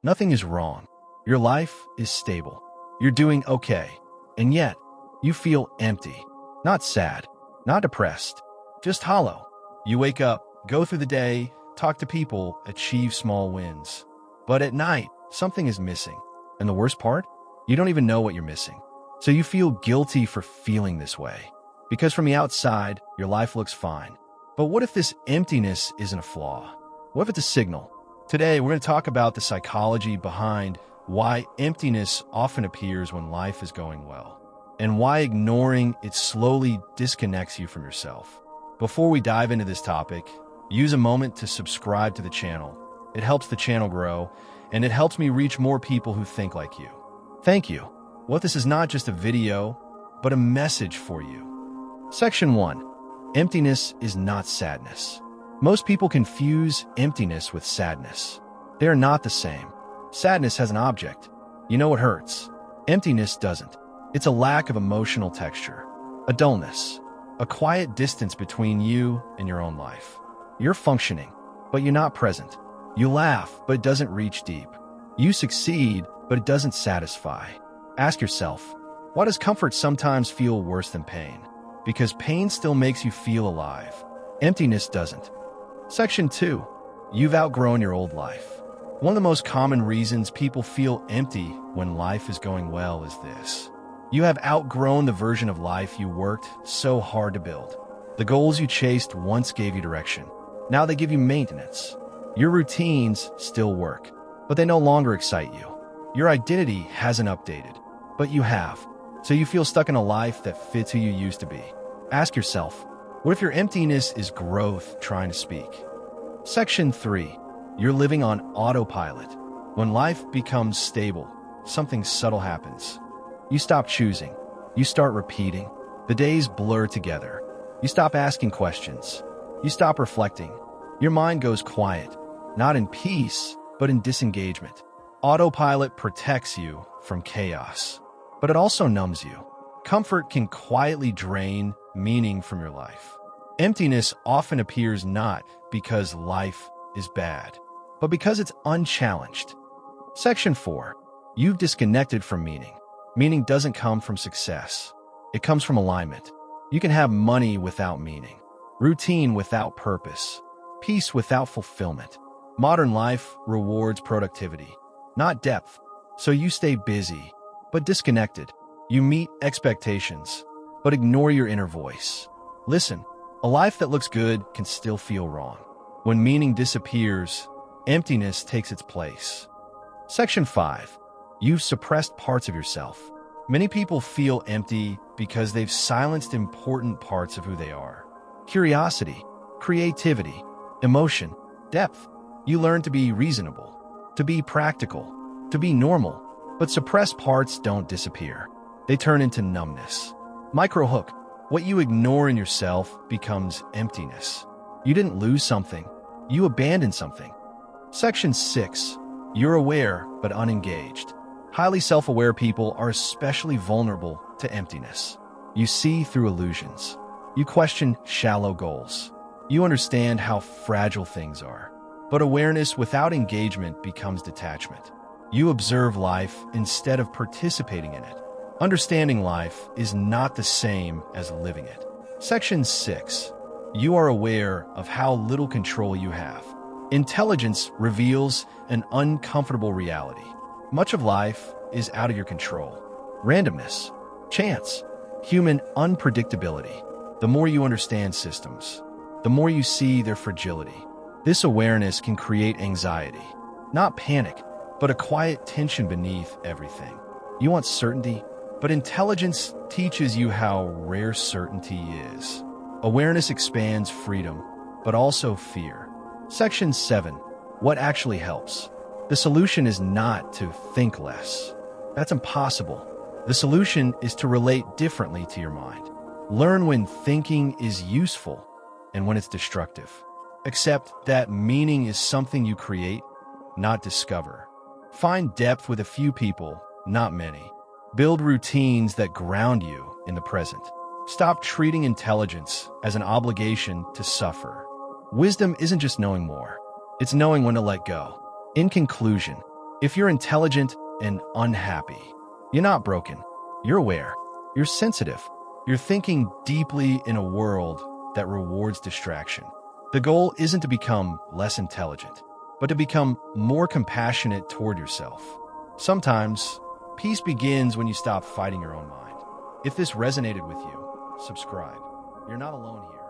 Nothing is wrong. Your life is stable. You're doing okay. And yet, you feel empty. Not sad, not depressed, just hollow. You wake up, go through the day, talk to people, achieve small wins. But at night, something is missing. And the worst part? You don't even know what you're missing. So you feel guilty for feeling this way. Because from the outside, your life looks fine. But what if this emptiness isn't a flaw? What if it's a signal? Today, we're going to talk about the psychology behind why emptiness often appears when life is going well, and why ignoring it slowly disconnects you from yourself. Before we dive into this topic, use a moment to subscribe to the channel. It helps the channel grow, and it helps me reach more people who think like you. Thank you. What if this is not just a video, but a message for you? Section 1. Emptiness is not sadness. Most people confuse emptiness with sadness. They are not the same. Sadness has an object. You know it hurts. Emptiness doesn't. It's a lack of emotional texture, a dullness, a quiet distance between you and your own life. You're functioning, but you're not present. You laugh, but it doesn't reach deep. You succeed, but it doesn't satisfy. Ask yourself, why does comfort sometimes feel worse than pain? Because pain still makes you feel alive. Emptiness doesn't. Section 2. You've outgrown your old life. One of the most common reasons people feel empty when life is going well is this. You have outgrown the version of life you worked so hard to build. The goals you chased once gave you direction. Now they give you maintenance. Your routines still work, but they no longer excite you. Your identity hasn't updated, but you have. So you feel stuck in a life that fits who you used to be. Ask yourself, what if your emptiness is growth trying to speak? Section 3. You're living on autopilot. When life becomes stable, something subtle happens. You stop choosing. You start repeating. The days blur together. You stop asking questions. You stop reflecting. Your mind goes quiet, not in peace, but in disengagement. Autopilot protects you from chaos, but it also numbs you. Comfort can quietly drain meaning from your life. Emptiness often appears not because life is bad, but because it's unchallenged. Section 4. You've disconnected from meaning. Meaning doesn't come from success. It comes from alignment. You can have money without meaning, routine without purpose, peace without fulfillment. Modern life rewards productivity, not depth. So you stay busy, but disconnected. You meet expectations, but ignore your inner voice. Listen, a life that looks good can still feel wrong. When meaning disappears, emptiness takes its place. Section 5. You've suppressed parts of yourself. Many people feel empty because they've silenced important parts of who they are. Curiosity, creativity, emotion, depth. You learn to be reasonable, to be practical, to be normal. But suppressed parts don't disappear. They turn into numbness. Microhook. What you ignore in yourself becomes emptiness. You didn't lose something. You abandoned something. Section 6. You're aware but unengaged. Highly self-aware people are especially vulnerable to emptiness. You see through illusions. You question shallow goals. You understand how fragile things are. But awareness without engagement becomes detachment. You observe life instead of participating in it. Understanding life is not the same as living it. Section 6. You are aware of how little control you have. Intelligence reveals an uncomfortable reality. Much of life is out of your control. Randomness, chance, human unpredictability. The more you understand systems, the more you see their fragility. This awareness can create anxiety, not panic, but a quiet tension beneath everything. You want certainty, but intelligence teaches you how rare certainty is. Awareness expands freedom, but also fear. Section 7. What actually helps? The solution is not to think less. That's impossible. The solution is to relate differently to your mind. Learn when thinking is useful and when it's destructive. Accept that meaning is something you create, not discover. Find depth with a few people, not many. Build routines that ground you in the present. Stop treating intelligence as an obligation to suffer. Wisdom isn't just knowing more. It's knowing when to let go. In conclusion, If you're intelligent and unhappy, you're not broken. You're aware. You're sensitive. You're thinking deeply in a world that rewards distraction. The goal isn't to become less intelligent, but to become more compassionate toward yourself. Sometimes, peace begins when you stop fighting your own mind. If this resonated with you, subscribe. You're not alone here.